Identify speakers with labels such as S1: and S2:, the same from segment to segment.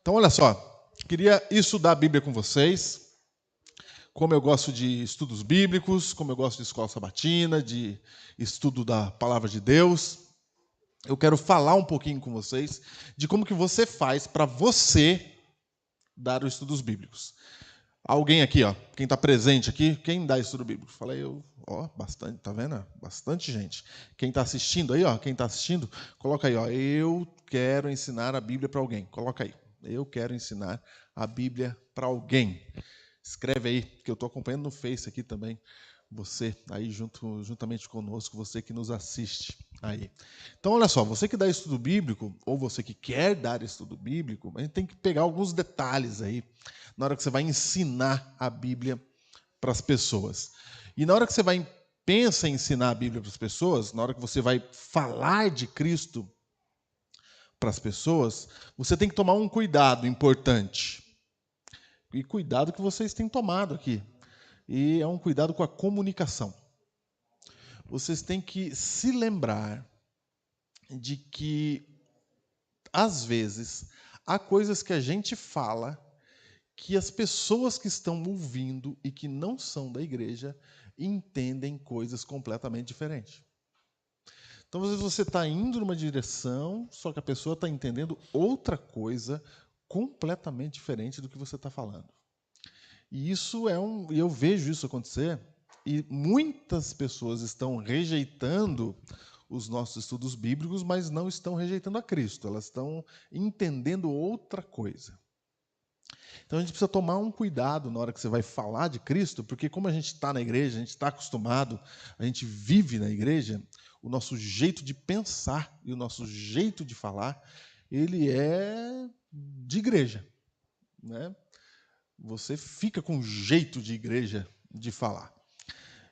S1: Então, olha só, queria estudar a Bíblia com vocês. Como eu gosto de estudos bíblicos, como eu gosto de escola sabatina, de estudo da palavra de Deus, eu quero falar um pouquinho com vocês de como que você faz para você dar os estudos bíblicos. Alguém aqui, ó, quem está presente aqui, quem dá estudo bíblico? Falei eu, ó, bastante, tá vendo? Bastante gente. Quem está assistindo aí, ó, quem está assistindo, coloca aí, ó, eu quero ensinar a Bíblia para alguém. Coloca aí, eu quero ensinar a Bíblia para alguém. Escreve aí, que eu estou acompanhando no Face aqui também, você aí juntamente conosco, você que nos assiste aí. Então, olha só, você que dá estudo bíblico, ou você que quer dar estudo bíblico, a gente tem que pegar alguns detalhes aí, na hora que você vai ensinar a Bíblia para as pessoas. E na hora que você pensa em ensinar a Bíblia para as pessoas, na hora que você vai falar de Cristo para as pessoas, você tem que tomar um cuidado importante. E cuidado que vocês têm tomado aqui. E é um cuidado com a comunicação. Vocês têm que se lembrar de que, às vezes, há coisas que a gente fala que as pessoas que estão ouvindo e que não são da igreja entendem coisas completamente diferentes. Então, às vezes, você está indo numa direção, só que a pessoa está entendendo outra coisa completamente diferente do que você está falando. E eu vejo isso acontecer, e muitas pessoas estão rejeitando os nossos estudos bíblicos, mas não estão rejeitando a Cristo, elas estão entendendo outra coisa. Então a gente precisa tomar um cuidado na hora que você vai falar de Cristo, porque como a gente está na igreja, a gente está acostumado, a gente vive na igreja, o nosso jeito de pensar e o nosso jeito de falar, ele é de igreja, né? Você fica com jeito de igreja de falar.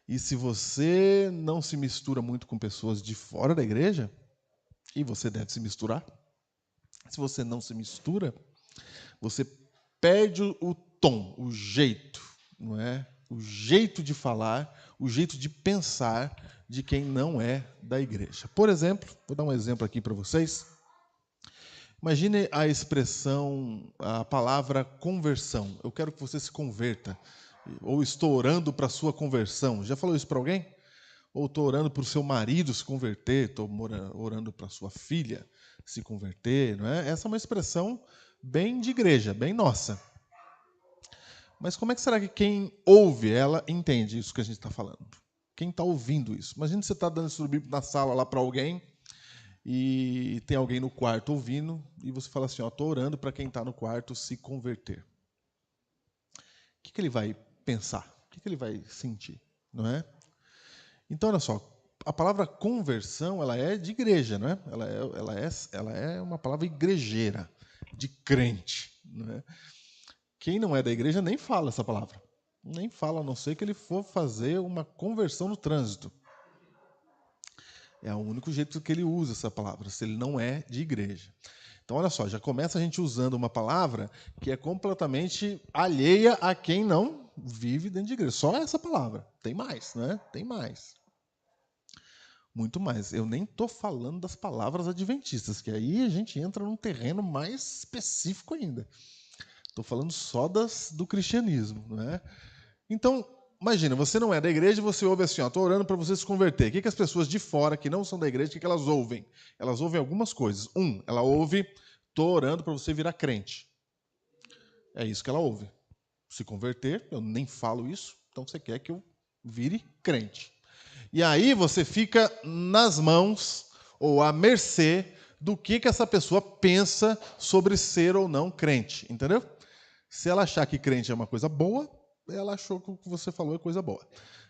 S1: E se você não se mistura muito com pessoas de fora da igreja, e você deve se misturar, se você não se mistura, você perde o tom, o jeito, não é? O jeito de falar, o jeito de pensar de quem não é da igreja. Por exemplo, vou dar um exemplo aqui para vocês. Imagine a expressão, a palavra conversão. Eu quero que você se converta. Ou estou orando para a sua conversão. Já falou isso para alguém? Ou estou orando para o seu marido se converter, estou orando para a sua filha se converter. Não é? Essa é uma expressão bem de igreja, bem nossa. Mas como é que será que quem ouve ela entende isso que a gente está falando? Quem está ouvindo isso? Imagina você está dando estudo bíblico na sala lá para alguém, e tem alguém no quarto ouvindo, e você fala assim, estou orando para quem está no quarto se converter. O que ele vai pensar? O que ele vai sentir? Não é? Então, olha só, a palavra conversão, ela é de igreja, não é? Ela é uma palavra igrejeira, de crente. Não é? Quem não é da igreja nem fala essa palavra. Nem fala, a não ser que ele for fazer uma conversão no trânsito. É o único jeito que ele usa essa palavra, se ele não é de igreja. Então, olha só, já começa a gente usando uma palavra que é completamente alheia a quem não vive dentro de igreja. Só essa palavra. Tem mais, né? Tem mais. Muito mais. Eu nem estou falando das palavras adventistas, que aí a gente entra num terreno mais específico ainda. Estou falando só do cristianismo, não é? Então, imagina, você não é da igreja e você ouve assim, estou orando para você se converter. O que as pessoas de fora, que não são da igreja, o que elas ouvem? Elas ouvem algumas coisas. Ela ouve, estou orando para você virar crente. É isso que ela ouve. Se converter, eu nem falo isso, então você quer que eu vire crente. E aí você fica nas mãos ou à mercê do que essa pessoa pensa sobre ser ou não crente, entendeu? Se ela achar que crente é uma coisa boa, ela achou que o que você falou é coisa boa.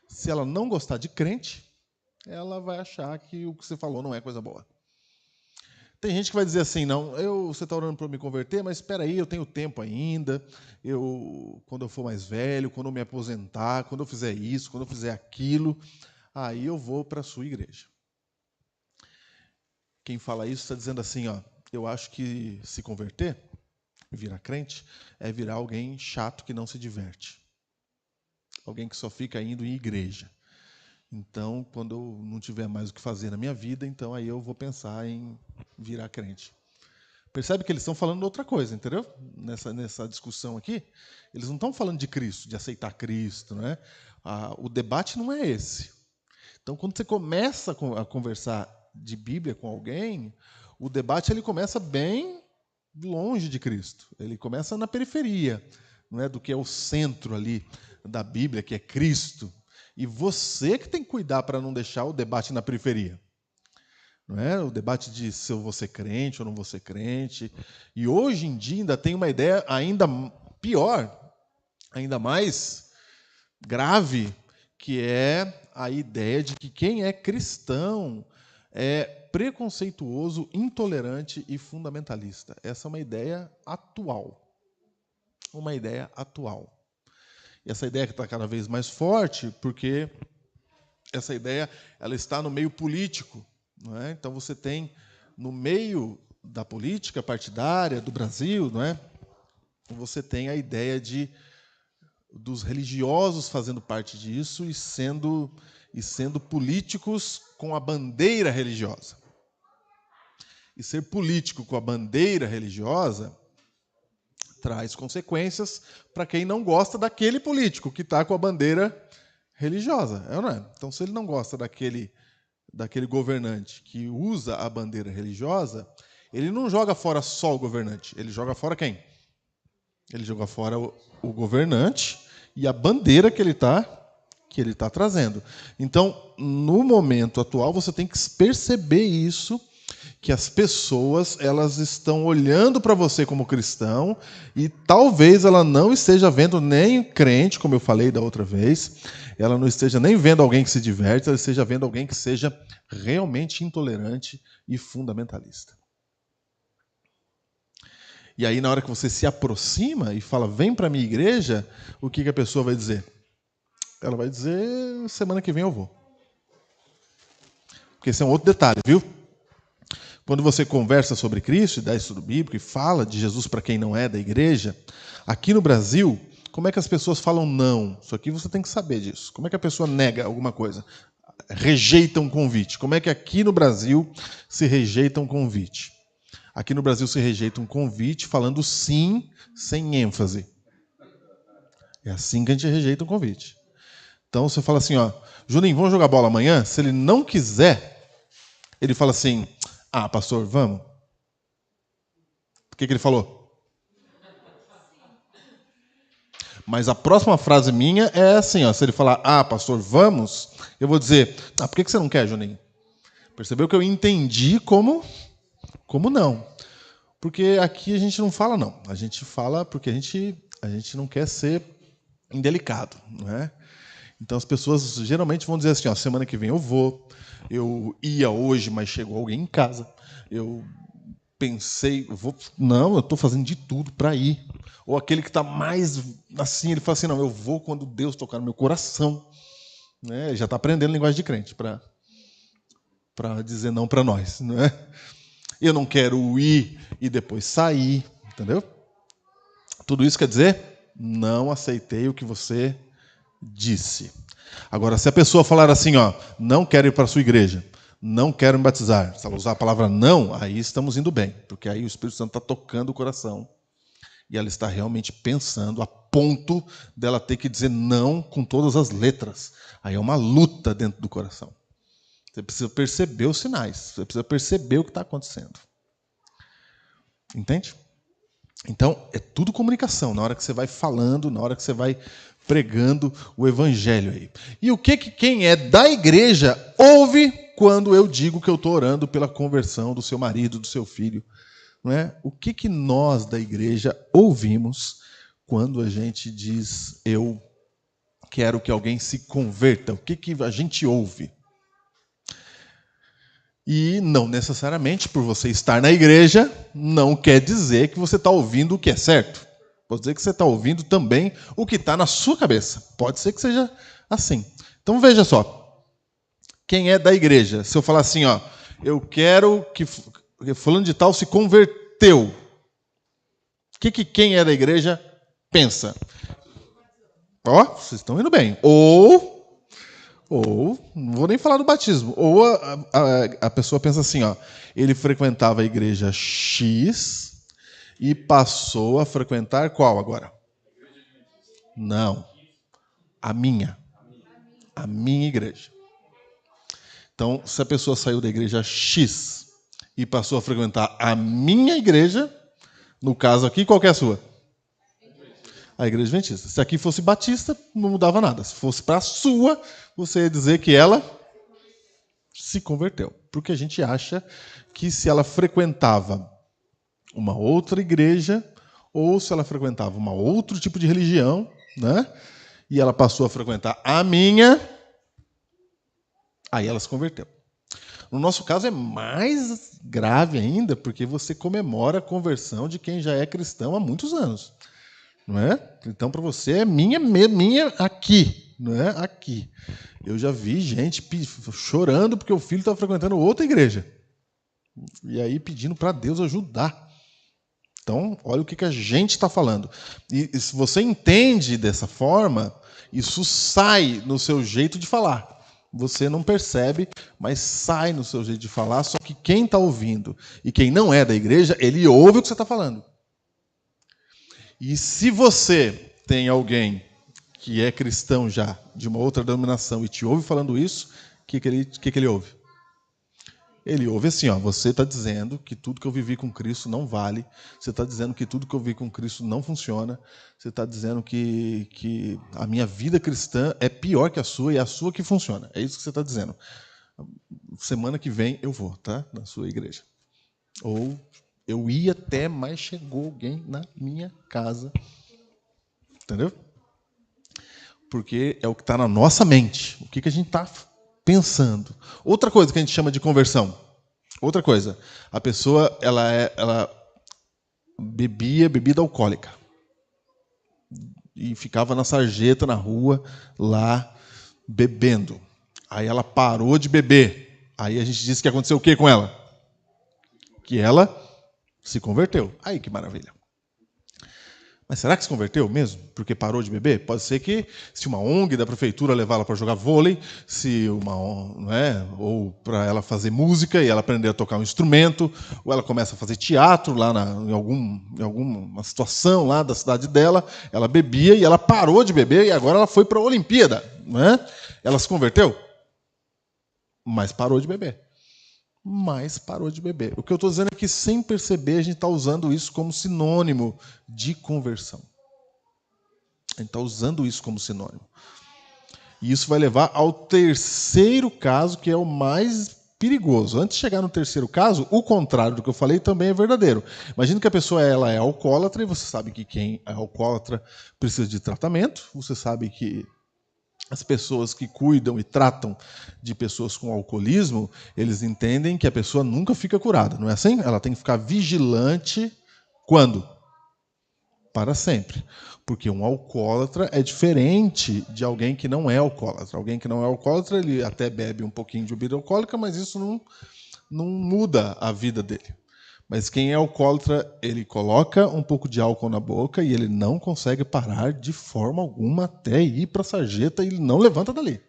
S1: Se ela não gostar de crente, ela vai achar que o que você falou não é coisa boa. Tem gente que vai dizer assim, não, você está orando para me converter, mas espera aí, eu tenho tempo ainda, quando eu for mais velho, quando eu me aposentar, quando eu fizer isso, quando eu fizer aquilo, aí eu vou para a sua igreja. Quem fala isso está dizendo assim, eu acho que se converter, virar crente, é virar alguém chato que não se diverte. Alguém que só fica indo em igreja. Então, quando eu não tiver mais o que fazer na minha vida, então aí eu vou pensar em virar crente. Percebe que eles estão falando outra coisa, entendeu? Nessa discussão aqui, eles não estão falando de Cristo, de aceitar Cristo, né? O debate não é esse. Então, quando você começa a conversar de Bíblia com alguém, o debate ele começa bem longe de Cristo. Ele começa na periferia, não é, do que é o centro ali da Bíblia, que é Cristo. E você que tem que cuidar para não deixar o debate na periferia. Não é? O debate de se eu vou ser crente ou não vou ser crente. E hoje em dia ainda tem uma ideia ainda pior, ainda mais grave, que é a ideia de que quem é cristão é preconceituoso, intolerante e fundamentalista. Essa é uma ideia atual. Uma ideia atual. E essa ideia que está cada vez mais forte, porque essa ideia ela está no meio político. Não é? Então você tem, no meio da política partidária do Brasil, não é? Você tem a ideia dos religiosos fazendo parte disso e sendo políticos com a bandeira religiosa. E ser político com a bandeira religiosa traz consequências para quem não gosta daquele político que está com a bandeira religiosa. É ou não é? Então, se ele não gosta daquele governante que usa a bandeira religiosa, ele não joga fora só o governante. Ele joga fora quem? Ele joga fora o governante e a bandeira que ele está trazendo. Então, no momento atual, você tem que perceber isso, que as pessoas elas estão olhando para você como cristão e talvez ela não esteja vendo nem crente, como eu falei da outra vez, ela não esteja nem vendo alguém que se diverte, ela esteja vendo alguém que seja realmente intolerante e fundamentalista. E aí, na hora que você se aproxima e fala, vem para a minha igreja, o que a pessoa vai dizer? Ela vai dizer, semana que vem eu vou. Porque esse é um outro detalhe, viu? Quando você conversa sobre Cristo, e dá estudo bíblico, e fala de Jesus para quem não é da igreja, aqui no Brasil, como é que as pessoas falam não? Isso aqui você tem que saber disso. Como é que a pessoa nega alguma coisa? Rejeita um convite. Como é que aqui no Brasil se rejeita um convite? Aqui no Brasil se rejeita um convite falando sim, sem ênfase. É assim que a gente rejeita um convite. Então você fala assim, ó, Juninho, vamos jogar bola amanhã? Se ele não quiser, ele fala assim, pastor, vamos. O que ele falou? Mas a próxima frase minha é assim, ó, se ele falar, pastor, vamos, eu vou dizer, por que você não quer, Juninho? Percebeu que eu entendi como não. Porque aqui a gente não fala não. A gente fala porque a gente não quer ser indelicado, não é? Então as pessoas geralmente vão dizer assim, ó, semana que vem eu vou, eu ia hoje, mas chegou alguém em casa, eu pensei, eu estou fazendo de tudo para ir. Ou aquele que está mais assim, ele fala assim, não, eu vou quando Deus tocar no meu coração. Né? Ele já está aprendendo linguagem de crente para dizer não para nós. Né? Eu não quero ir e depois sair, entendeu? Tudo isso quer dizer, não aceitei o que você disse. Agora, se a pessoa falar assim, ó, não quero ir para a sua igreja, não quero me batizar, se ela usar a palavra não, aí estamos indo bem, porque aí o Espírito Santo está tocando o coração e ela está realmente pensando a ponto dela ter que dizer não com todas as letras. Aí é uma luta dentro do coração. Você precisa perceber os sinais, você precisa perceber o que está acontecendo. Entende? Então, é tudo comunicação, na hora que você vai falando, na hora que você vai pregando o evangelho aí. E o que quem é da igreja ouve quando eu digo que eu estou orando pela conversão do seu marido, do seu filho? Não é? O que nós da igreja ouvimos quando a gente diz eu quero que alguém se converta? O que a gente ouve? E não necessariamente por você estar na igreja não quer dizer que você está ouvindo o que é certo. Pode dizer que você está ouvindo também o que está na sua cabeça. Pode ser que seja assim. Então veja só. Quem é da igreja? Se eu falar assim, ó, eu quero que fulano de tal se converteu. O que quem é da igreja pensa? Ó, vocês estão indo bem. Ou Ou, não vou nem falar do batismo, ou a pessoa pensa assim, ó, ele frequentava a igreja X e passou a frequentar qual agora? Não, a minha igreja. Então, se a pessoa saiu da igreja X e passou a frequentar a minha igreja, no caso aqui, qual que é a sua? A igreja adventista. Se aqui fosse batista, não mudava nada. Se fosse para a sua, você ia dizer que ela se converteu. Porque a gente acha que se ela frequentava uma outra igreja, ou se ela frequentava um outro tipo de religião, né? E ela passou a frequentar a minha, aí ela se converteu. No nosso caso é mais grave ainda, porque você comemora a conversão de quem já é cristão há muitos anos. Não é? Então, para você é minha aqui, não é? Aqui. Eu já vi gente chorando porque o filho estava frequentando outra igreja. E aí pedindo para Deus ajudar. Então, olha o que a gente está falando. E se você entende dessa forma, isso sai no seu jeito de falar. Você não percebe, mas sai no seu jeito de falar. Só que quem está ouvindo e quem não é da igreja, ele ouve o que você está falando. E se você tem alguém que é cristão já, de uma outra denominação, e te ouve falando isso, o que ele ouve? Ele ouve assim, ó, você está dizendo que tudo que eu vivi com Cristo não vale, você está dizendo que tudo que eu vivi com Cristo não funciona, você está dizendo que a minha vida cristã é pior que a sua e é a sua que funciona. É isso que você está dizendo. Semana que vem eu vou, tá? Na sua igreja. Ou eu ia até, mas chegou alguém na minha casa. Entendeu? Porque é o que está na nossa mente. O que a gente está pensando. Outra coisa que a gente chama de conversão. Outra coisa. A pessoa ela bebia bebida alcoólica. E ficava na sarjeta, na rua, lá, bebendo. Aí ela parou de beber. Aí a gente disse que aconteceu o que com ela? Que ela se converteu. Aí que maravilha. Mas será que se converteu mesmo? Porque parou de beber? Pode ser que, se uma ONG da prefeitura levá-la para jogar vôlei, se não é, ou para ela fazer música e ela aprender a tocar um instrumento, ou ela começa a fazer teatro lá em alguma situação lá da cidade dela, ela bebia e ela parou de beber e agora ela foi para a Olimpíada. Não é? Ela se converteu? Mas parou de beber. Mas parou de beber. O que eu estou dizendo é que, sem perceber, a gente está usando isso como sinônimo de conversão. A gente está usando isso como sinônimo. E isso vai levar ao terceiro caso, que é o mais perigoso. Antes de chegar no terceiro caso, o contrário do que eu falei também é verdadeiro. Imagina que a pessoa ela é alcoólatra, e você sabe que quem é alcoólatra precisa de tratamento, você sabe que as pessoas que cuidam e tratam de pessoas com alcoolismo, eles entendem que a pessoa nunca fica curada, não é assim? Ela tem que ficar vigilante quando? Para sempre. Porque um alcoólatra é diferente de alguém que não é alcoólatra. Alguém que não é alcoólatra, ele até bebe um pouquinho de bebida alcoólica, mas isso não muda a vida dele. Mas quem é alcoólatra, ele coloca um pouco de álcool na boca e ele não consegue parar de forma alguma até ir para a sarjeta e ele não levanta dali.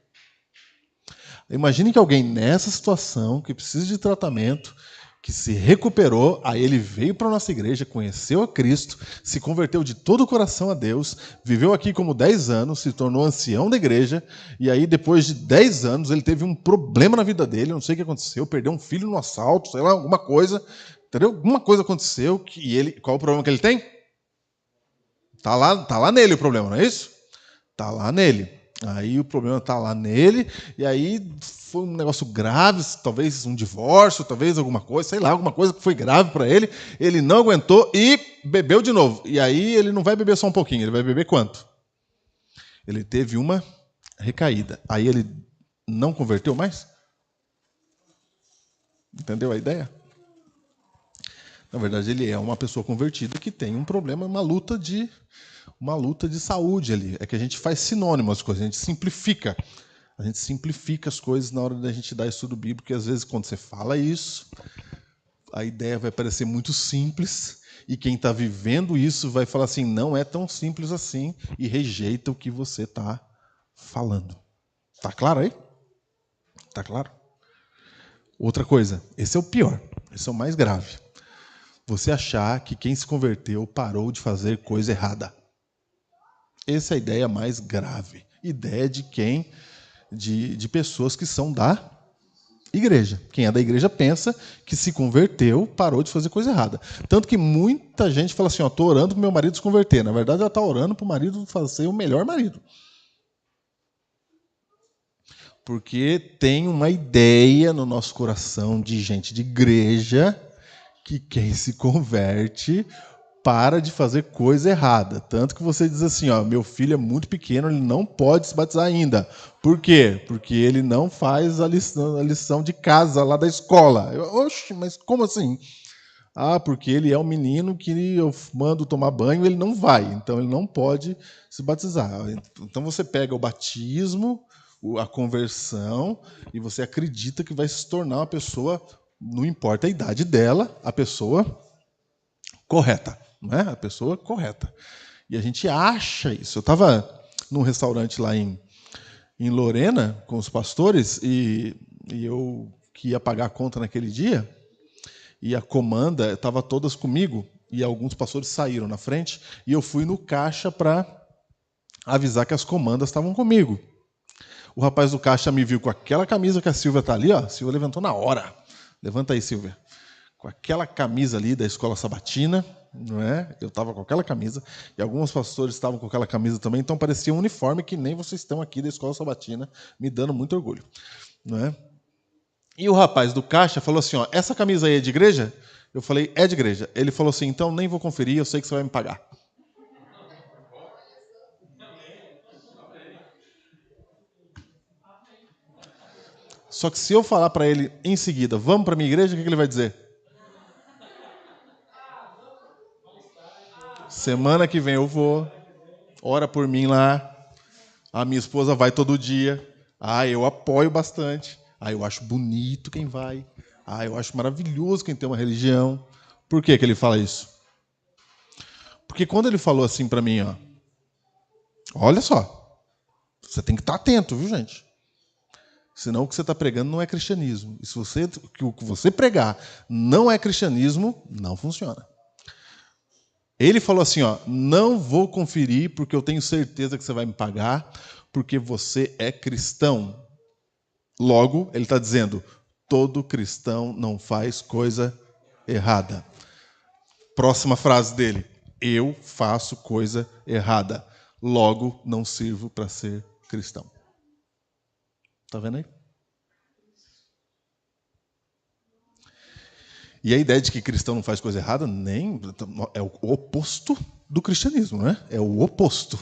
S1: Imagine que alguém nessa situação, que precisa de tratamento, que se recuperou, aí ele veio para a nossa igreja, conheceu a Cristo, se converteu de todo o coração a Deus, viveu aqui como 10 anos, se tornou ancião da igreja, e aí depois de 10 anos ele teve um problema na vida dele, não sei o que aconteceu, perdeu um filho no assalto, sei lá, alguma coisa. Entendeu? Alguma coisa aconteceu que ele. Qual o problema que ele tem? Tá lá nele o problema, não é isso? Tá lá nele. Aí o problema tá lá nele, e aí foi um negócio grave, talvez um divórcio, talvez alguma coisa, sei lá, alguma coisa que foi grave para ele. Ele não aguentou e bebeu de novo. E aí ele não vai beber só um pouquinho, ele vai beber quanto? Ele teve uma recaída. Aí ele não converteu mais? Entendeu a ideia? Na verdade, ele é uma pessoa convertida que tem um problema, uma luta de saúde ali. É que a gente faz sinônimo às coisas, a gente simplifica. A gente simplifica as coisas na hora da gente dar estudo bíblico, e às vezes quando você fala isso, a ideia vai parecer muito simples, e quem está vivendo isso vai falar assim, não é tão simples assim, e rejeita o que você está falando. Tá claro aí? Tá claro? Outra coisa, esse é o pior, esse é o mais grave. Você achar que quem se converteu parou de fazer coisa errada. Essa é a ideia mais grave. Ideia de quem? De pessoas que são da igreja. Quem é da igreja pensa que se converteu, parou de fazer coisa errada. Tanto que muita gente fala assim, estou orando para o meu marido se converter. Na verdade, ela está orando para o marido fazer o melhor marido. Porque tem uma ideia no nosso coração de gente de igreja que quem se converte para de fazer coisa errada. Tanto que você diz assim, meu filho é muito pequeno, ele não pode se batizar ainda. Por quê? Porque ele não faz a lição de casa lá da escola. Oxe, mas como assim? Porque ele é um menino que eu mando tomar banho, ele não vai. Então ele não pode se batizar. Então você pega o batismo, a conversão, e você acredita que vai se tornar uma pessoa, não importa a idade dela, a pessoa correta. Não é? A pessoa correta. E a gente acha isso. Eu estava num restaurante lá em Lorena com os pastores e eu que ia pagar a conta naquele dia e a comanda estava todas comigo e alguns pastores saíram na frente e eu fui no caixa para avisar que as comandas estavam comigo. O rapaz do caixa me viu com aquela camisa que a Silvia está ali, a Silvia levantou na hora. Levanta aí, Silvia. Com aquela camisa ali da escola sabatina, não é? Eu estava com aquela camisa e alguns pastores estavam com aquela camisa também, então parecia um uniforme que nem vocês estão aqui da escola sabatina, me dando muito orgulho, não é? E o rapaz do caixa falou assim, essa camisa aí é de igreja? Eu falei, é de igreja. Ele falou assim, então nem vou conferir, eu sei que você vai me pagar. Só que se eu falar para ele em seguida, vamos para a minha igreja, o que ele vai dizer? Semana que vem eu vou, ora por mim lá, a minha esposa vai todo dia, eu apoio bastante, eu acho bonito quem vai, eu acho maravilhoso quem tem uma religião. Por que ele fala isso? Porque quando ele falou assim para mim, olha só, você tem que estar atento, viu, gente? Senão o que você está pregando não é cristianismo. E se o que você pregar não é cristianismo, não funciona. Ele falou assim, não vou conferir porque eu tenho certeza que você vai me pagar, porque você é cristão. Logo, ele está dizendo, todo cristão não faz coisa errada. Próxima frase dele, eu faço coisa errada. Logo, não sirvo para ser cristão. Está vendo aí? E a ideia de que cristão não faz coisa errada nem é o oposto do cristianismo, não é? É o oposto.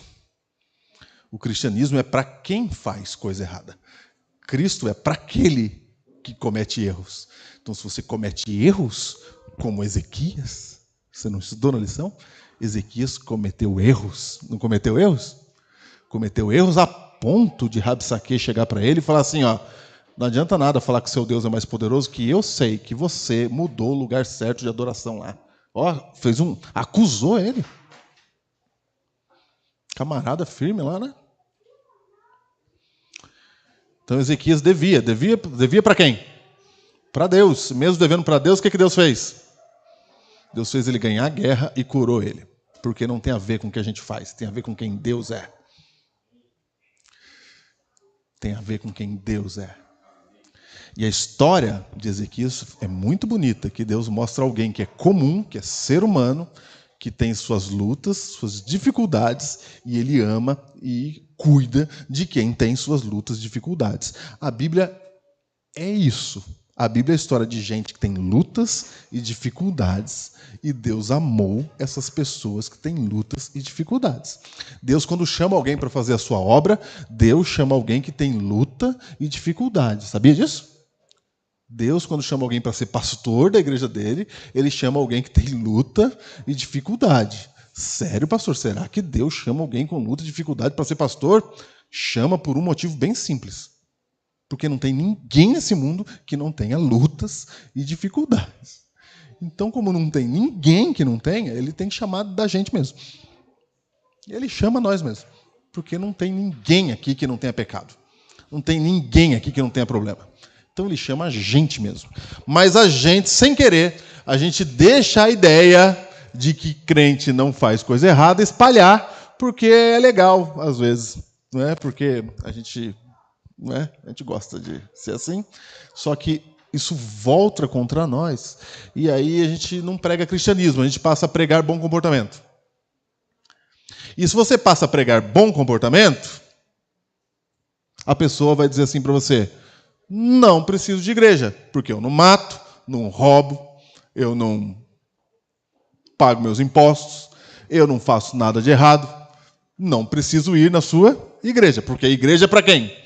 S1: O cristianismo é para quem faz coisa errada. Cristo é para aquele que comete erros. Então, se você comete erros, como Ezequias, você não estudou na lição? Ezequias cometeu erros. Não cometeu erros? Cometeu erros a ponto de Rabsaque chegar para ele e falar assim, não adianta nada falar que seu Deus é mais poderoso, que eu sei que você mudou o lugar certo de adoração lá. Acusou ele. Camarada firme lá, né? Então Ezequias devia para quem? Para Deus. Mesmo devendo para Deus, o que Deus fez? Deus fez ele ganhar a guerra e curou ele. Porque não tem a ver com o que a gente faz, tem a ver com quem Deus é. Tem a ver com quem Deus é. E a história de Ezequias é muito bonita, que Deus mostra alguém que é comum, que é ser humano, que tem suas lutas, suas dificuldades, e ele ama e cuida de quem tem suas lutas e dificuldades. A Bíblia é isso. A Bíblia é a história de gente que tem lutas e dificuldades, e Deus amou essas pessoas que têm lutas e dificuldades. Deus, quando chama alguém para fazer a sua obra, Deus chama alguém que tem luta e dificuldade. Sabia disso? Deus, quando chama alguém para ser pastor da igreja dele, ele chama alguém que tem luta e dificuldade. Sério, pastor? Será que Deus chama alguém com luta e dificuldade para ser pastor? Chama por um motivo bem simples. Porque não tem ninguém nesse mundo que não tenha lutas e dificuldades. Então, como não tem ninguém que não tenha, ele tem chamado da gente mesmo. Ele chama nós mesmos. Porque não tem ninguém aqui que não tenha pecado. Não tem ninguém aqui que não tenha problema. Então ele chama a gente mesmo. Mas a gente, sem querer, a gente deixa a ideia de que crente não faz coisa errada espalhar, porque é legal, às vezes. Não é? Porque a gente gosta de ser assim. Só que isso volta contra nós. E aí a gente não prega cristianismo, a gente passa a pregar bom comportamento. E se você passa a pregar bom comportamento, a pessoa vai dizer assim para você: não preciso de igreja, porque eu não mato, não roubo, eu não pago meus impostos, eu não faço nada de errado, não preciso ir na sua igreja, porque a igreja é para quem?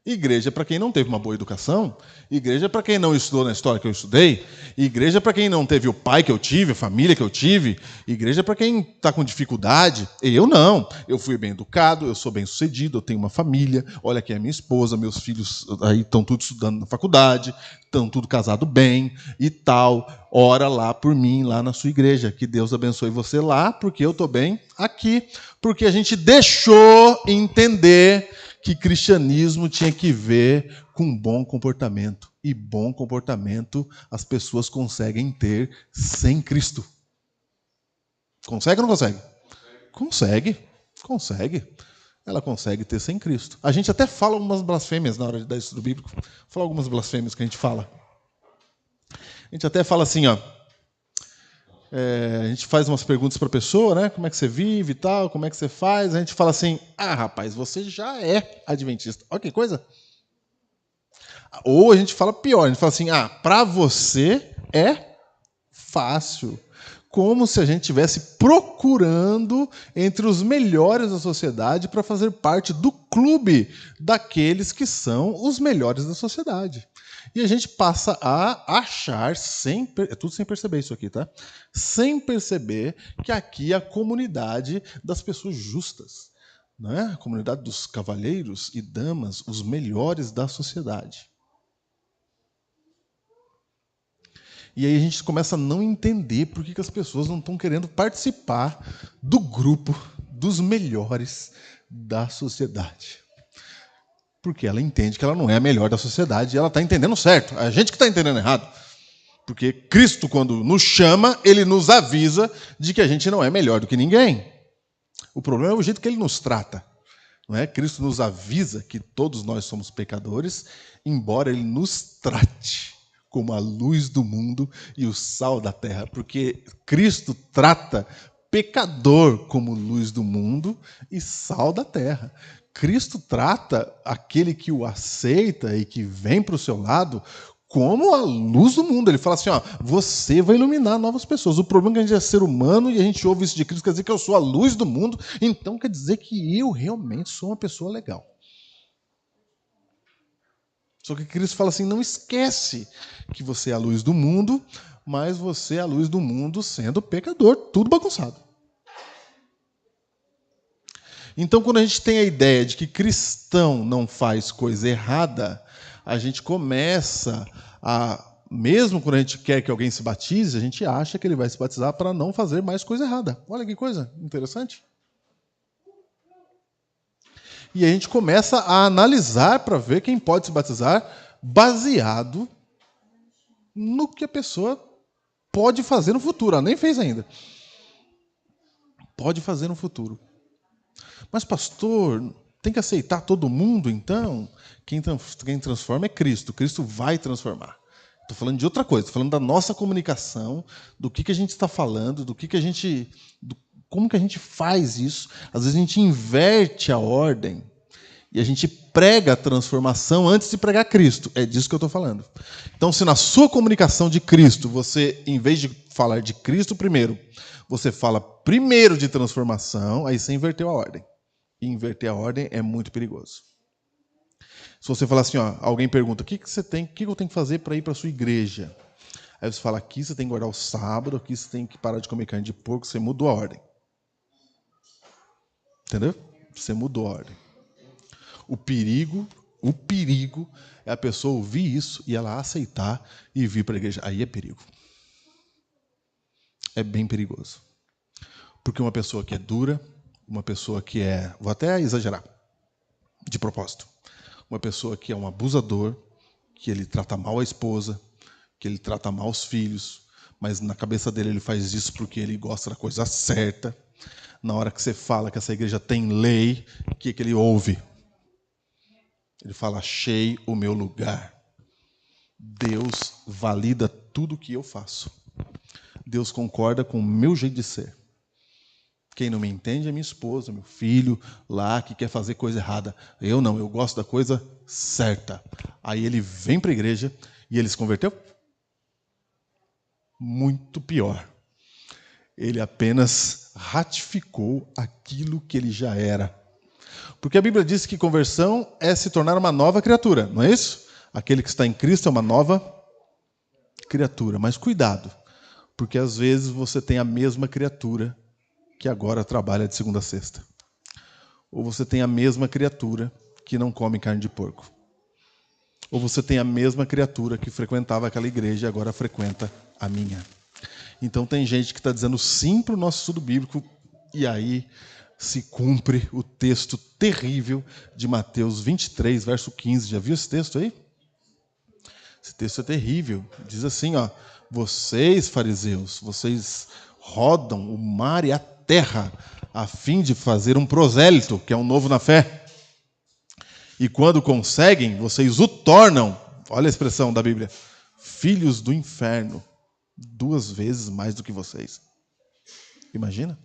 S1: Igreja é para quem não teve uma boa educação, igreja é para quem não estudou na história que eu estudei, igreja é para quem não teve o pai que eu tive, a família que eu tive, igreja é para quem está com dificuldade. Eu não, eu fui bem educado, eu sou bem sucedido, eu tenho uma família, olha aqui a minha esposa, meus filhos aí estão todos estudando na faculdade, estão tudo casado bem e tal, ora lá por mim, lá na sua igreja, que Deus abençoe você lá, porque eu estou bem aqui, porque a gente deixou entender que cristianismo tinha que ver com bom comportamento. E bom comportamento as pessoas conseguem ter sem Cristo. Consegue ou não consegue? Consegue. Consegue. Ela consegue ter sem Cristo. A gente até fala algumas blasfêmias na hora de dar estudo bíblico. Fala algumas blasfêmias que a gente fala. A gente até fala assim, ó. A gente faz umas perguntas para a pessoa, né? Como é que você vive e tal, como é que você faz? A gente fala assim: ah, rapaz, você já é adventista. Olha que coisa. Ou a gente fala pior, a gente fala assim: ah, para você é fácil. Como se a gente estivesse procurando entre os melhores da sociedade para fazer parte do clube daqueles que são os melhores da sociedade. E a gente passa a achar, é tudo sem perceber isso aqui, tá? Sem perceber que aqui é a comunidade das pessoas justas, né? A comunidade dos cavalheiros e damas, os melhores da sociedade. E aí a gente começa a não entender por que as pessoas não estão querendo participar do grupo dos melhores da sociedade. Porque ela entende que ela não é a melhor da sociedade e ela está entendendo certo. A gente que está entendendo errado. Porque Cristo, quando nos chama, ele nos avisa de que a gente não é melhor do que ninguém. O problema é o jeito que ele nos trata. Não é? Cristo nos avisa que todos nós somos pecadores, embora ele nos trate como a luz do mundo e o sal da terra. Porque Cristo trata pecador como luz do mundo e sal da terra. Cristo trata aquele que o aceita e que vem para o seu lado como a luz do mundo. Ele fala assim, ó, você vai iluminar novas pessoas. O problema é que a gente é ser humano e a gente ouve isso de Cristo, quer dizer que eu sou a luz do mundo, então quer dizer que eu realmente sou uma pessoa legal. Só que Cristo fala assim, não esquece que você é a luz do mundo, mas você é a luz do mundo sendo pecador, tudo bagunçado. Então, quando a gente tem a ideia de que cristão não faz coisa errada, a gente começa a, mesmo quando a gente quer que alguém se batize, a gente acha que ele vai se batizar para não fazer mais coisa errada. Olha que coisa interessante. E a gente começa a analisar para ver quem pode se batizar baseado no que a pessoa pode fazer no futuro. Ela nem fez ainda. Pode fazer no futuro. Mas, pastor, tem que aceitar todo mundo, então? Quem transforma é Cristo. Cristo vai transformar. Estou falando de outra coisa. Estou falando da nossa comunicação, do que a gente está falando, do que a gente... como que a gente faz isso. Às vezes a gente inverte a ordem e a gente prega a transformação antes de pregar Cristo. É disso que eu estou falando. Então, se na sua comunicação de Cristo, você, em vez de falar de Cristo primeiro, você fala primeiro de transformação, aí você inverteu a ordem. E inverter a ordem é muito perigoso. Se você falar assim, ó, alguém pergunta, o que eu tenho que fazer para ir para a sua igreja? Aí você fala, aqui você tem que guardar o sábado, aqui você tem que parar de comer carne de porco, você mudou a ordem. Entendeu? Você mudou a ordem. O perigo é a pessoa ouvir isso e ela aceitar e vir para a igreja. Aí é perigo. É bem perigoso. Porque uma pessoa que é dura, uma pessoa que é... Vou até exagerar, de propósito. uma pessoa que é um abusador, que ele trata mal a esposa, que ele trata mal os filhos, mas na cabeça dele ele faz isso porque ele gosta da coisa certa. Na hora que você fala que essa igreja tem lei, o que ele ouve? Ele fala: achei o meu lugar. Deus valida tudo o que eu faço. Deus concorda com o meu jeito de ser. Quem não me entende é minha esposa, meu filho, lá que quer fazer coisa errada. Eu não, eu gosto da coisa certa. Aí ele vem para a igreja e ele se converteu? Muito pior. Ele apenas ratificou aquilo que ele já era. Porque a Bíblia diz que conversão é se tornar uma nova criatura, não é isso? Aquele que está em Cristo é uma nova criatura. Mas cuidado, porque às vezes você tem a mesma criatura que agora trabalha de segunda a sexta. Ou você tem a mesma criatura que não come carne de porco. Ou você tem a mesma criatura que frequentava aquela igreja e agora frequenta a minha. Então tem gente que está dizendo sim para o nosso estudo bíblico e aí se cumpre o texto terrível de Mateus 23, verso 15. Já viu esse texto aí? Esse texto é terrível. Diz assim, ó: vocês, fariseus, vocês rodam o mar e a terra a fim de fazer um prosélito, que é um novo na fé. E quando conseguem, vocês o tornam, olha a expressão da Bíblia, filhos do inferno, 2 vezes mais do que vocês. Imagina?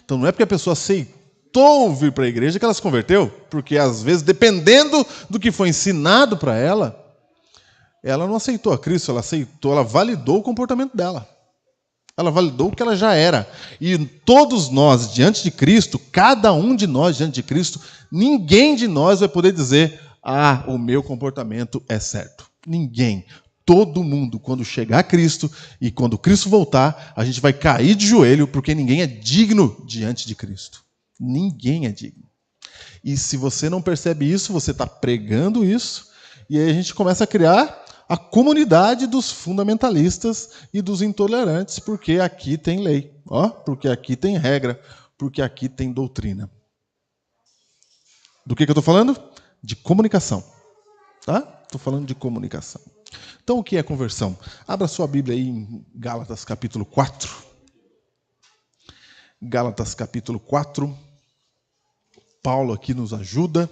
S1: Então não é porque a pessoa aceitou vir para a igreja que ela se converteu, porque às vezes, dependendo do que foi ensinado para ela, ela não aceitou a Cristo, ela validou o comportamento dela. Ela validou o que ela já era. E todos nós, diante de Cristo, cada um de nós diante de Cristo, ninguém de nós vai poder dizer: ah, o meu comportamento é certo. Ninguém. Todo mundo, quando chegar a Cristo e quando Cristo voltar, a gente vai cair de joelho, porque ninguém é digno diante de Cristo. Ninguém é digno. E se você não percebe isso, você está pregando isso, e aí a gente começa a criar a comunidade dos fundamentalistas e dos intolerantes, porque aqui tem lei, porque aqui tem regra, porque aqui tem doutrina. Do que eu estou falando? De comunicação. Tá? Estou falando de comunicação. Então, o que é conversão? Abra sua Bíblia aí em Gálatas capítulo 4. Gálatas capítulo 4. Paulo aqui nos ajuda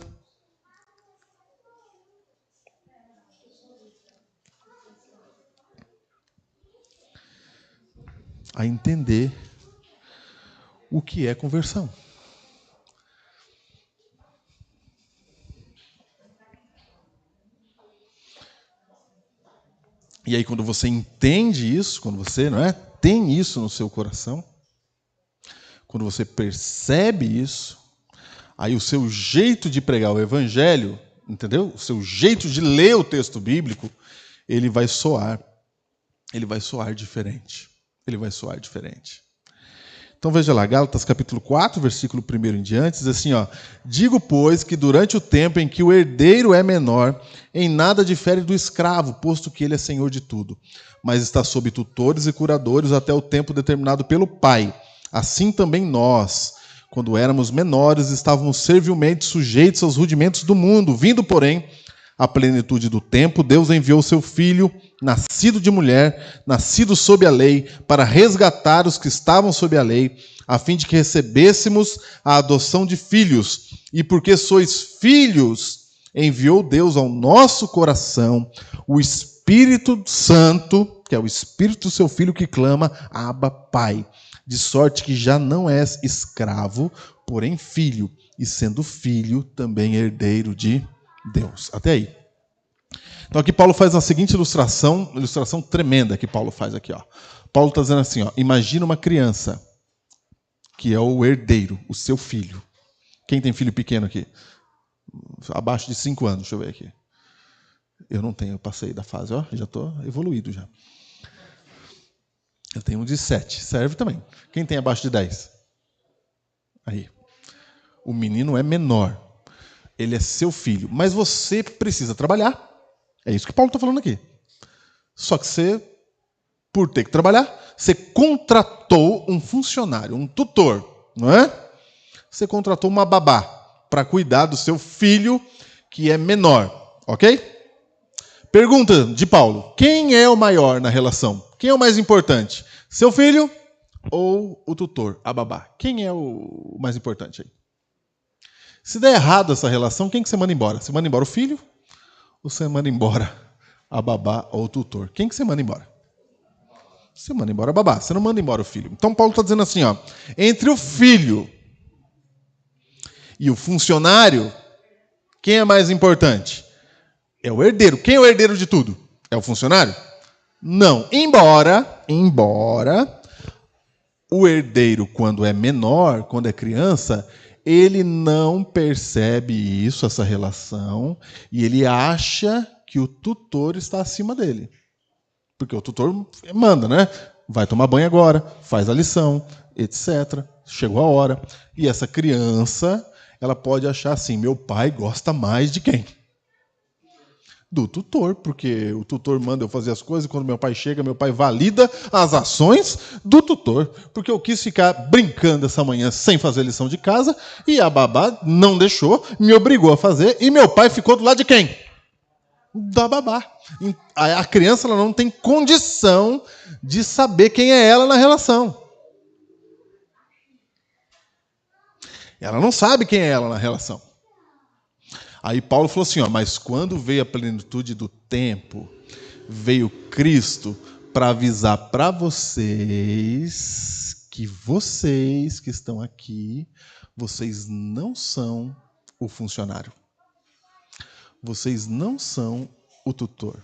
S1: a entender o que é conversão. E aí, quando você entende isso, quando você tem isso no seu coração, quando você percebe isso, aí o seu jeito de pregar o evangelho, entendeu? O seu jeito de ler o texto bíblico, ele vai soar diferente. Ele vai soar diferente. Então veja lá, Gálatas capítulo 4, versículo 1 em diante, diz assim, digo, pois, que durante o tempo em que o herdeiro é menor, em nada difere do escravo, posto que ele é senhor de tudo, mas está sob tutores e curadores até o tempo determinado pelo pai. Assim também nós, quando éramos menores, estávamos servilmente sujeitos aos rudimentos do mundo, vindo, porém, à plenitude do tempo, Deus enviou seu Filho, nascido de mulher, nascido sob a lei, para resgatar os que estavam sob a lei, a fim de que recebêssemos a adoção de filhos. E porque sois filhos, enviou Deus ao nosso coração o Espírito Santo, que é o Espírito do seu Filho que clama, Abba, Pai. De sorte que já não és escravo, porém filho, e sendo filho, também herdeiro de Deus. Até aí. Então aqui Paulo faz a seguinte ilustração tremenda que Paulo faz aqui. Paulo está dizendo assim, imagina uma criança que é o herdeiro, o seu filho. Quem tem filho pequeno aqui? Abaixo de 5 anos, deixa eu ver aqui. Eu não tenho, eu passei da fase, já estou evoluído já. Eu tenho um de 7, serve também. Quem tem abaixo de 10? Aí. O menino é menor. Ele é seu filho. Mas você precisa trabalhar. É isso que Paulo está falando aqui. Só que você, por ter que trabalhar, você contratou um funcionário, um tutor, não é? Você contratou uma babá para cuidar do seu filho que é menor, ok? Pergunta de Paulo: quem é o maior na relação? Quem é o mais importante? Seu filho ou o tutor, a babá? Quem é o mais importante aí? Se der errado essa relação, quem que você manda embora? Você manda embora o filho ou você manda embora a babá ou o tutor? Quem que você manda embora? Você manda embora a babá, você não manda embora o filho. Então Paulo está dizendo assim, ó, entre o filho e o funcionário, quem é mais importante? É o herdeiro. Quem é o herdeiro de tudo? É o funcionário? Não. Embora o herdeiro, quando é menor, quando é criança, ele não percebe isso, essa relação, e ele acha que o tutor está acima dele. Porque o tutor manda, né? Vai tomar banho agora, faz a lição, etc. Chegou a hora. E essa criança, ela pode achar assim, meu pai gosta mais de quem? Do tutor, porque o tutor manda eu fazer as coisas, e quando meu pai chega, meu pai valida as ações do tutor. Porque eu quis ficar brincando essa manhã sem fazer lição de casa, e a babá não deixou, me obrigou a fazer, e meu pai ficou do lado de quem? Da babá. A criança ela não tem condição de saber quem é ela na relação. Ela não sabe quem é ela na relação. Aí Paulo falou assim, ó, mas quando veio a plenitude do tempo, veio Cristo para avisar para vocês que estão aqui, vocês não são o funcionário. Vocês não são o tutor.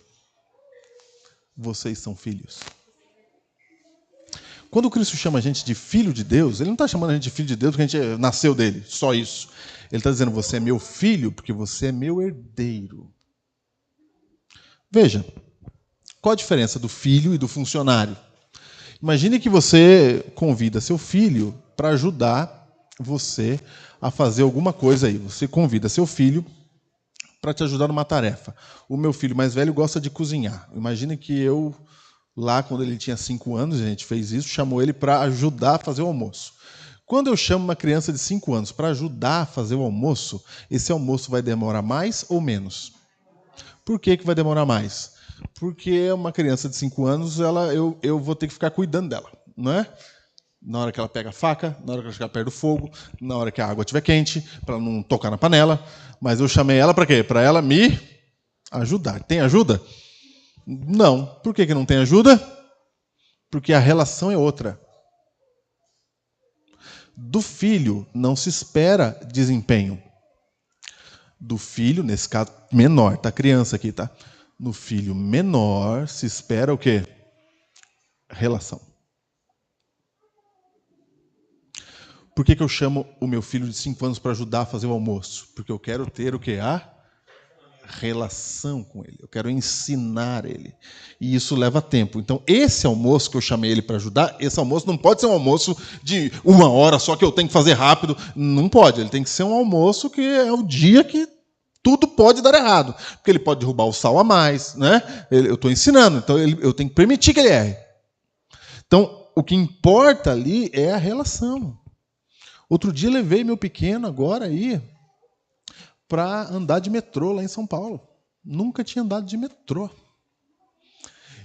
S1: Vocês são filhos. Quando Cristo chama a gente de filho de Deus, ele não está chamando a gente de filho de Deus porque a gente nasceu dele, só isso. Ele está dizendo, você é meu filho porque você é meu herdeiro. Veja, qual a diferença do filho e do funcionário? Imagine que você convida seu filho para ajudar você a fazer alguma coisa aí. Você convida seu filho para te ajudar numa tarefa. O meu filho mais velho gosta de cozinhar. Imagine que eu, lá quando ele tinha 5 anos, a gente fez isso, chamou ele para ajudar a fazer o almoço. Quando eu chamo uma criança de 5 anos para ajudar a fazer o almoço, esse almoço vai demorar mais ou menos? Por que vai demorar mais? Porque uma criança de 5 anos, eu vou ter que ficar cuidando dela, não é? Na hora que ela pega a faca, na hora que ela chegar perto do fogo, na hora que a água estiver quente, para não tocar na panela. Mas eu chamei ela para quê? Para ela me ajudar. Tem ajuda? Não. Por que não tem ajuda? Porque a relação é outra. Do filho não se espera desempenho. Do filho, nesse caso, menor, tá? Criança aqui, tá? No filho menor se espera o quê? Relação. Por que eu chamo o meu filho de 5 anos para ajudar a fazer o almoço? Porque eu quero ter o quê? A relação com ele. Eu quero ensinar ele. E isso leva tempo. Então, esse almoço que eu chamei ele para ajudar, esse almoço não pode ser um almoço de 1 hora só que eu tenho que fazer rápido. Não pode. Ele tem que ser um almoço que é o dia que tudo pode dar errado. Porque ele pode derrubar o sal a mais, né? Eu estou ensinando, então eu tenho que permitir que ele erre. Então, o que importa ali é a relação. Outro dia levei meu pequeno agora aí para andar de metrô lá em São Paulo. Nunca tinha andado de metrô.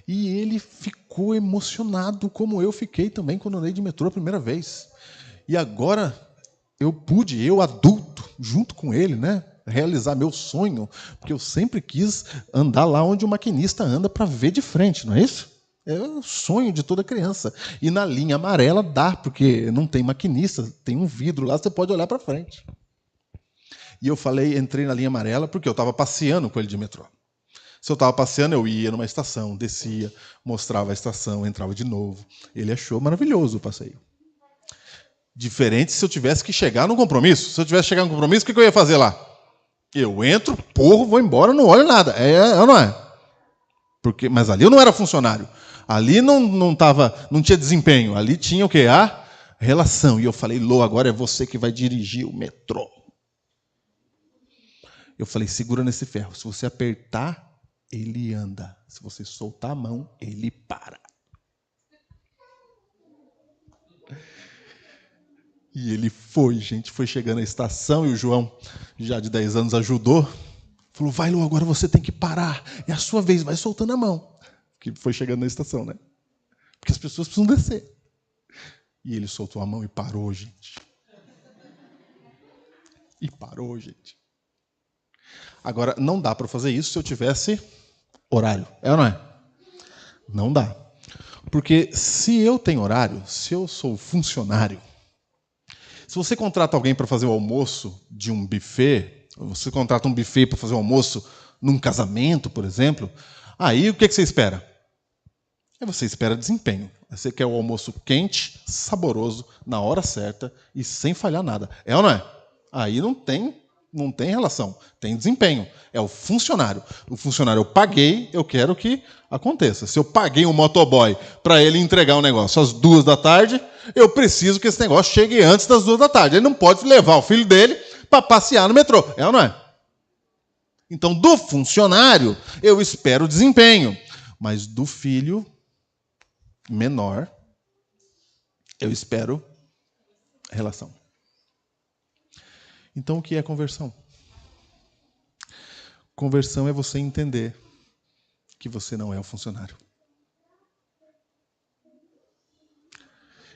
S1: E ele ficou emocionado, como eu fiquei também quando andei de metrô a primeira vez. E agora eu adulto, junto com ele, né, realizar meu sonho, porque eu sempre quis andar lá onde o maquinista anda para ver de frente, não é isso? É o sonho de toda criança. E na linha amarela dá, porque não tem maquinista, tem um vidro lá, você pode olhar para frente. E eu entrei na linha amarela porque eu estava passeando com ele de metrô. Se eu estava passeando, eu ia numa estação, descia, mostrava a estação, entrava de novo. Ele achou maravilhoso o passeio. Diferente se eu tivesse que chegar num compromisso. Se eu tivesse que chegar num compromisso, o que eu ia fazer lá? Eu entro, porro, vou embora, não olho nada. É ou não é? Mas ali eu não era funcionário. Ali não tinha desempenho. Ali tinha o quê? A relação. E eu falei, Lô, agora é você que vai dirigir o metrô. Eu falei, segura nesse ferro. Se você apertar, ele anda. Se você soltar a mão, ele para. E ele foi, gente. Foi chegando à estação e o João, já de 10 anos, ajudou. Falou, vai, Lu, agora você tem que parar. É a sua vez, vai soltando a mão. Que foi chegando na estação, né? Porque as pessoas precisam descer. E ele soltou a mão e parou, gente. E parou, gente. Agora, não dá para fazer isso se eu tivesse horário. É ou não é? Não dá. Porque se eu tenho horário, se eu sou funcionário, se você contrata alguém para fazer o almoço de um buffet, ou você contrata um buffet para fazer o almoço num casamento, por exemplo, aí o que você espera? Você espera desempenho. Você quer o almoço quente, saboroso, na hora certa e sem falhar nada. É ou não é? Aí não tem relação. Tem desempenho. É o funcionário. O funcionário eu paguei, eu quero que aconteça. Se eu paguei um motoboy para ele entregar um negócio às 14h, eu preciso que esse negócio chegue antes das 14h. Ele não pode levar o filho dele para passear no metrô. É ou não é? Então, do funcionário, eu espero desempenho. Mas do filho menor, eu espero relação. Então, o que é conversão? Conversão é você entender que você não é o funcionário.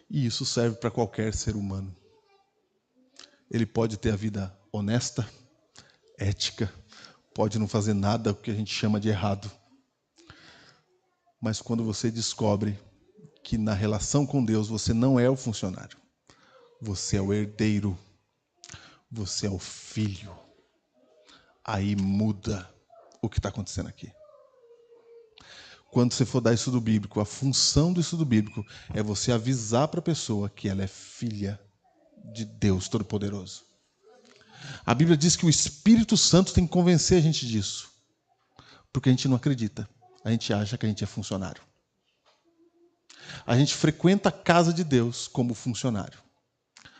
S1: E isso serve para qualquer ser humano. Ele pode ter a vida honesta, ética, pode não fazer nada que a gente chama de errado. Mas quando você descobre que na relação com Deus você não é o funcionário, você é o herdeiro, você é o filho, aí muda o que está acontecendo aqui. Quando você for dar estudo bíblico, a função do estudo bíblico é você avisar para a pessoa que ela é filha de Deus Todo-Poderoso. A Bíblia diz que o Espírito Santo tem que convencer a gente disso. Porque a gente não acredita. A gente acha que a gente é funcionário. A gente frequenta a casa de Deus como funcionário.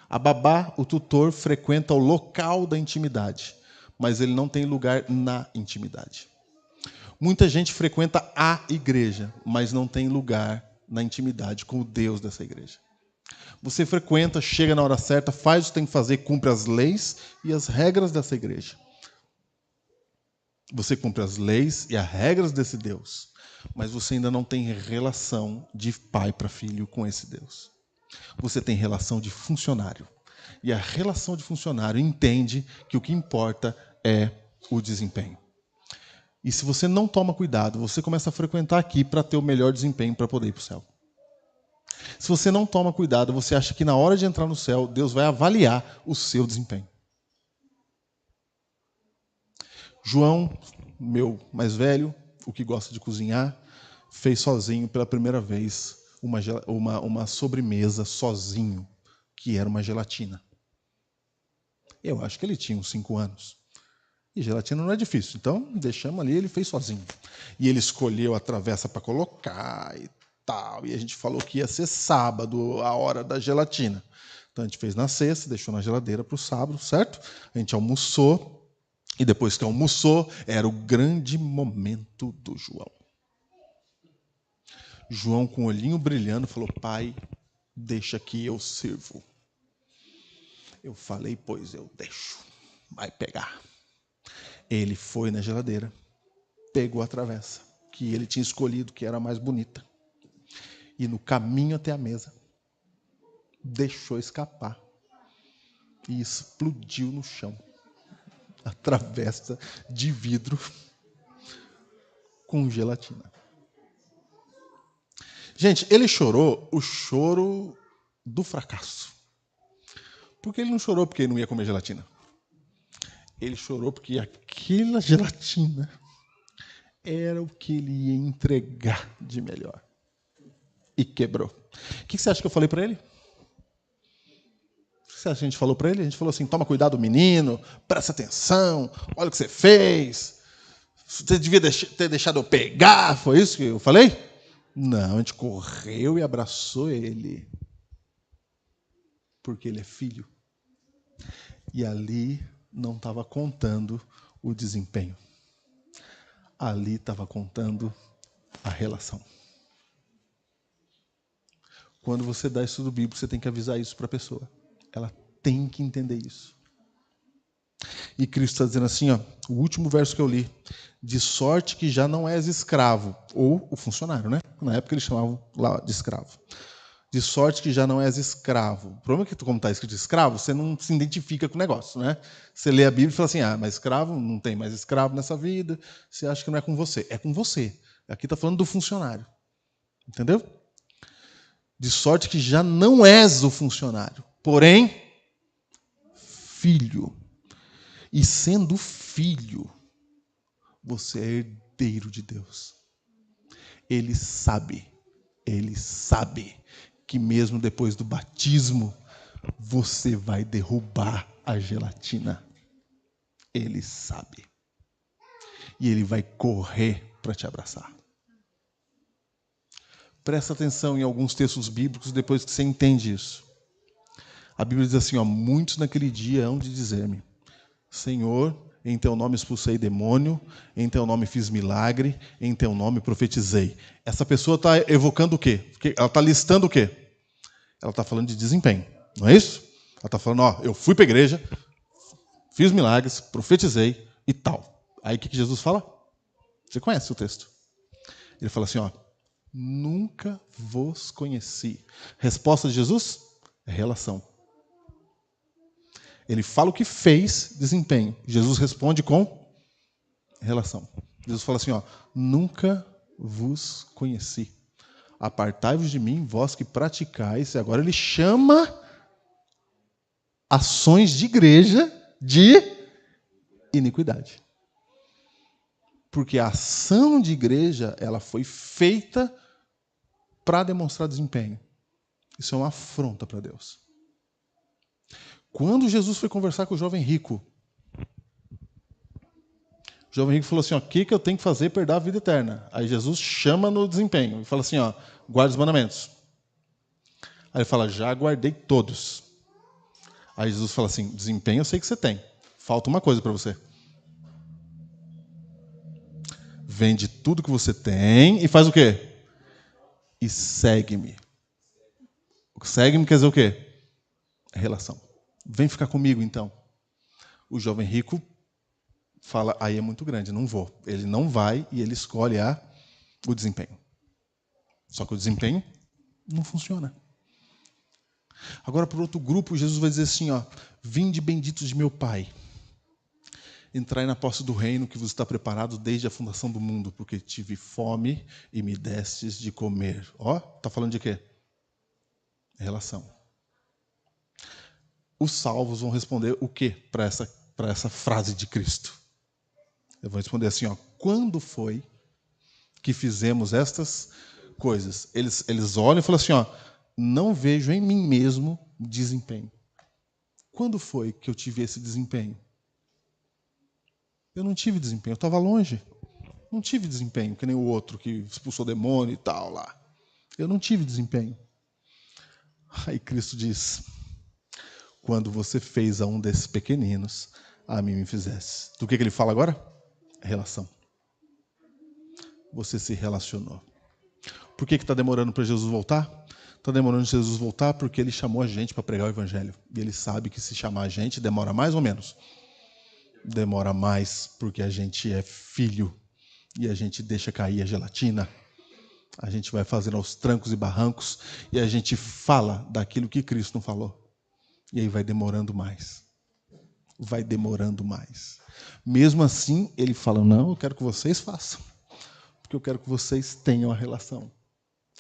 S1: A babá, o tutor, frequenta o local da intimidade, mas ele não tem lugar na intimidade. Muita gente frequenta a igreja, mas não tem lugar na intimidade com o Deus dessa igreja. Você frequenta, chega na hora certa, faz o que tem que fazer, cumpre as leis e as regras dessa igreja. Você cumpre as leis e as regras desse Deus, mas você ainda não tem relação de pai para filho com esse Deus. Você tem relação de funcionário. E a relação de funcionário entende que o que importa é o desempenho. E se você não toma cuidado, você começa a frequentar aqui para ter o melhor desempenho para poder ir para o céu. Se você não toma cuidado, você acha que na hora de entrar no céu, Deus vai avaliar o seu desempenho. João, meu mais velho, o que gosta de cozinhar, fez sozinho pela primeira vez uma sobremesa sozinho, que era uma gelatina. Eu acho que ele tinha uns 5 anos. E gelatina não é difícil, então deixamos ali, ele fez sozinho. E ele escolheu a travessa para colocar e tal. E a gente falou que ia ser sábado, a hora da gelatina. Então a gente fez na sexta, deixou na geladeira para o sábado, certo? A gente almoçou. E depois que almoçou, era o grande momento do João. João, com o olhinho brilhando, falou: pai, deixa que eu sirvo. Eu falei: pois eu deixo. Vai pegar. Ele foi na geladeira, pegou a travessa, que ele tinha escolhido, que era a mais bonita. E no caminho até a mesa, deixou escapar. E explodiu no chão. A travessa de vidro com gelatina. Gente, ele chorou o choro do fracasso. Porque ele não chorou porque ele não ia comer gelatina. Ele chorou porque aquela gelatina era o que ele ia entregar de melhor. E quebrou. O que você acha que eu falei para ele? O que você acha que a gente falou para ele? A gente falou assim: toma cuidado, menino, presta atenção, olha o que você fez. Você devia ter deixado eu pegar. Foi isso que eu falei? Não, a gente correu e abraçou ele. Porque ele é filho. E ali não estava contando o desempenho. Ali estava contando a relação. Quando você dá estudo bíblico, você tem que avisar isso para a pessoa. Ela tem que entender isso. E Cristo está dizendo assim, ó, o último verso que eu li, de sorte que já não és escravo, ou o funcionário, né? Na época eles chamavam lá de escravo. De sorte que já não és escravo. O problema é que, como está escrito escravo, você não se identifica com o negócio, né? Você lê a Bíblia e fala assim, mas escravo, não tem mais escravo nessa vida, você acha que não é com você. É com você. Aqui está falando do funcionário. Entendeu? De sorte que já não és o funcionário, porém, filho. E sendo filho, você é herdeiro de Deus. Ele sabe que mesmo depois do batismo, você vai derrubar a gelatina. Ele sabe. E ele vai correr para te abraçar. Presta atenção em alguns textos bíblicos depois que você entende isso. A Bíblia diz assim, muitos naquele dia hão de dizer-me, Senhor, em teu nome expulsei demônio, em teu nome fiz milagre, em teu nome profetizei. Essa pessoa está evocando o quê? Ela está listando o quê? Ela está falando de desempenho, não é isso? Ela está falando, eu fui para a igreja, fiz milagres, profetizei e tal. Aí o que Jesus fala? Você conhece o texto. Ele fala assim, nunca vos conheci. Resposta de Jesus? É relação. Ele fala o que fez, desempenho. Jesus responde com relação. Jesus fala assim, nunca vos conheci. Apartai-vos de mim, vós que praticais. E agora ele chama ações de igreja de iniquidade. Porque a ação de igreja, ela foi feita para demonstrar desempenho. Isso é uma afronta para Deus. Quando Jesus foi conversar com o jovem rico, o jovem rico falou assim, o que eu tenho que fazer para herdar a vida eterna? Aí Jesus chama no desempenho e fala assim, guarda os mandamentos. Aí ele fala, já guardei todos. Aí Jesus fala assim, desempenho eu sei que você tem. Falta uma coisa para você. Vende tudo que você tem e faz o quê? E segue-me. Segue-me quer dizer o quê? É relação. Vem ficar comigo, então. O jovem rico fala, aí é muito grande, não vou. Ele não vai e ele escolhe o desempenho. Só que o desempenho não funciona. Agora, para outro grupo, Jesus vai dizer assim, vinde benditos de meu Pai. Entrai na posse do reino que vos está preparado desde a fundação do mundo, porque tive fome e me destes de comer. Está falando de quê? Relação. Os salvos vão responder o quê para essa frase de Cristo? Eu vou responder assim, quando foi que fizemos estas coisas? Eles olham e falam assim, não vejo em mim mesmo desempenho. Quando foi que eu tive esse desempenho? Eu não tive desempenho, eu estava longe. Não tive desempenho, que nem o outro que expulsou demônio e tal lá. Eu não tive desempenho. Aí Cristo diz, quando você fez a um desses pequeninos, a mim me fizesse. Do que ele fala agora? Relação. Você se relacionou. Por que está demorando para Jesus voltar? Está demorando para Jesus voltar porque ele chamou a gente para pregar o evangelho. E ele sabe que se chamar a gente demora mais ou menos. Demora mais porque a gente é filho e a gente deixa cair a gelatina. A gente vai fazendo aos trancos e barrancos e a gente fala daquilo que Cristo não falou. E aí vai demorando mais. Vai demorando mais. Mesmo assim, ele fala, não, eu quero que vocês façam. Porque eu quero que vocês tenham a relação.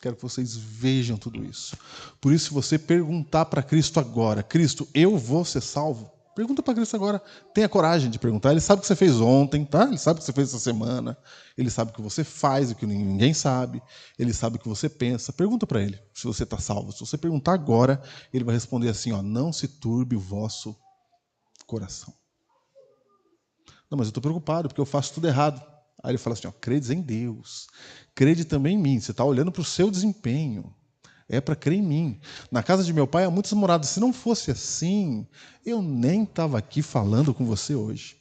S1: Quero que vocês vejam tudo isso. Por isso, se você perguntar para Cristo agora, Cristo, eu vou ser salvo? Pergunta para Cristo agora. Tenha coragem de perguntar. Ele sabe o que você fez ontem, tá? Ele sabe o que você fez essa semana. Ele sabe o que você faz, o que ninguém sabe. Ele sabe o que você pensa. Pergunta para ele se você está salvo. Se você perguntar agora, ele vai responder assim, não se turbe o vosso coração. Não, mas eu estou preocupado porque eu faço tudo errado. Aí ele fala assim, credes em Deus. Crede também em mim. Você está olhando para o seu desempenho. É para crer em mim. Na casa de meu pai há muitas moradas. Se não fosse assim, eu nem estava aqui falando com você hoje.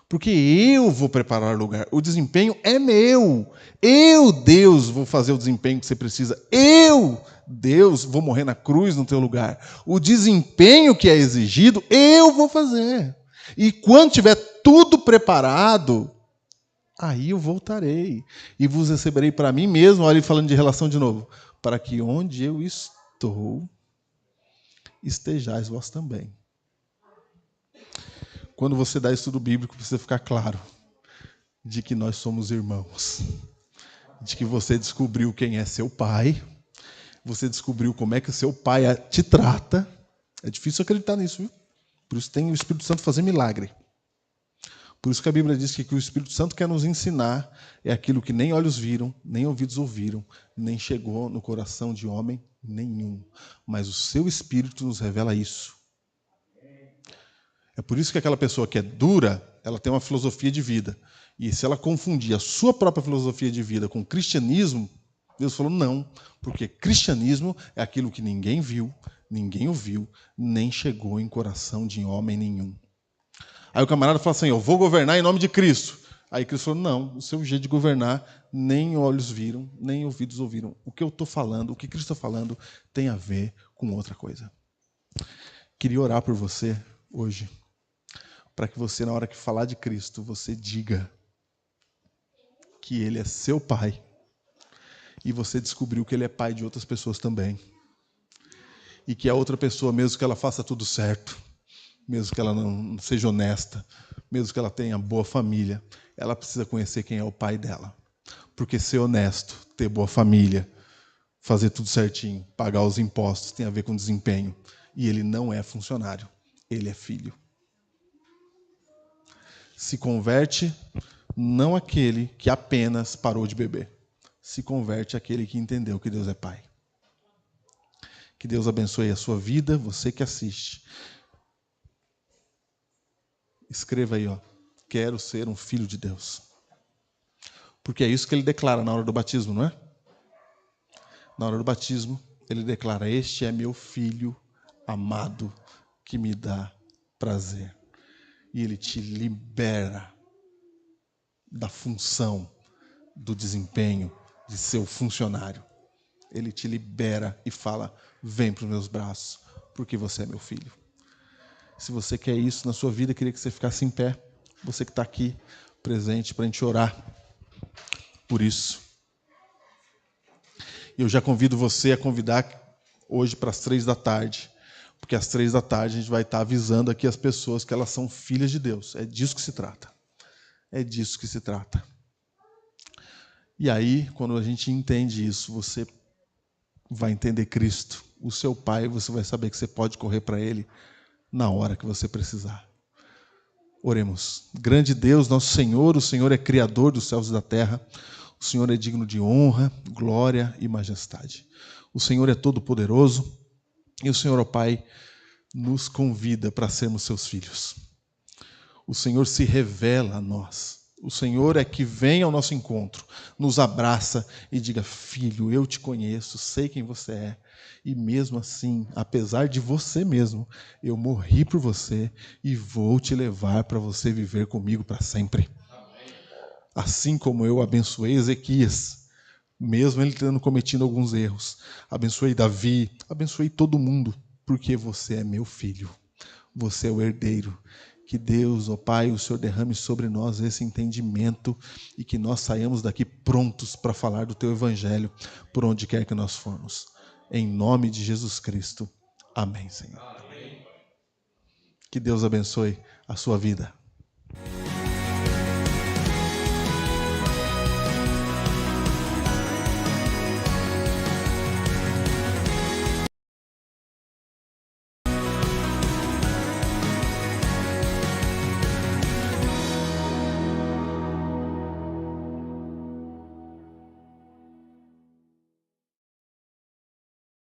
S1: Porque eu vou preparar o lugar. O desempenho é meu. Eu, Deus, vou fazer o desempenho que você precisa. Eu, Deus, vou morrer na cruz no teu lugar. O desempenho que é exigido, eu vou fazer. E quando tiver tudo preparado, aí eu voltarei e vos receberei para mim mesmo. Olha ele falando de relação de novo. Para que onde eu estou, estejais vós também. Quando você dá estudo bíblico, precisa ficar claro de que nós somos irmãos. De que você descobriu quem é seu pai. Você descobriu como é que o seu pai te trata. É difícil acreditar nisso, viu? Por isso tem o Espírito Santo fazer milagre. Por isso que a Bíblia diz que o Espírito Santo quer nos ensinar é aquilo que nem olhos viram, nem ouvidos ouviram, nem chegou no coração de homem nenhum. Mas o seu Espírito nos revela isso. É por isso que aquela pessoa que é dura, ela tem uma filosofia de vida. E se ela confundir a sua própria filosofia de vida com o cristianismo, Deus falou não, porque cristianismo é aquilo que ninguém viu, ninguém ouviu, nem chegou em coração de homem nenhum. Aí o camarada fala assim, eu vou governar em nome de Cristo. Aí Cristo falou, não, o seu jeito de governar nem olhos viram, nem ouvidos ouviram. O que eu estou falando, o que Cristo está falando, tem a ver com outra coisa. Queria orar por você hoje, para que você, na hora que falar de Cristo, você diga que Ele é seu Pai. E você descobriu que Ele é Pai de outras pessoas também. E que a outra pessoa, mesmo que ela faça tudo certo, mesmo que ela não seja honesta, mesmo que ela tenha boa família, ela precisa conhecer quem é o pai dela. Porque ser honesto, ter boa família, fazer tudo certinho, pagar os impostos, tem a ver com desempenho. E ele não é funcionário, ele é filho. Se converte não aquele que apenas parou de beber. Se converte aquele que entendeu que Deus é Pai. Que Deus abençoe a sua vida, você que assiste. Escreva aí, quero ser um filho de Deus. Porque é isso que ele declara na hora do batismo, não é? Na hora do batismo, ele declara, este é meu filho amado, que me dá prazer. E ele te libera da função, do desempenho, de ser o funcionário. Ele te libera e fala, vem para os meus braços, porque você é meu filho. Se você quer isso na sua vida, eu queria que você ficasse em pé. Você que está aqui presente para a gente orar por isso. Eu já convido você a convidar hoje para as 15h, porque às 15h a gente vai estar avisando aqui as pessoas que elas são filhas de Deus. É disso que se trata. É disso que se trata. E aí, quando a gente entende isso, você vai entender Cristo, o seu Pai, você vai saber que você pode correr para Ele na hora que você precisar. Oremos. Grande Deus, nosso Senhor, o Senhor é Criador dos céus e da terra. O Senhor é digno de honra, glória e majestade. O Senhor é todo-poderoso e o Senhor, ó Pai, nos convida para sermos seus filhos. O Senhor se revela a nós. O Senhor é que vem ao nosso encontro, nos abraça e diga, filho, eu te conheço, sei quem você é. E mesmo assim, apesar de você mesmo, eu morri por você e vou te levar para você viver comigo para sempre. Assim como eu abençoei Ezequias, mesmo ele tendo cometido alguns erros, abençoei Davi, abençoei todo mundo, porque você é meu filho, você é o herdeiro. Que Deus, ó Pai, o Senhor derrame sobre nós esse entendimento e que nós saiamos daqui prontos para falar do Teu Evangelho por onde quer que nós formos. Em nome de Jesus Cristo. Amém, Senhor. Amém. Que Deus abençoe a sua vida.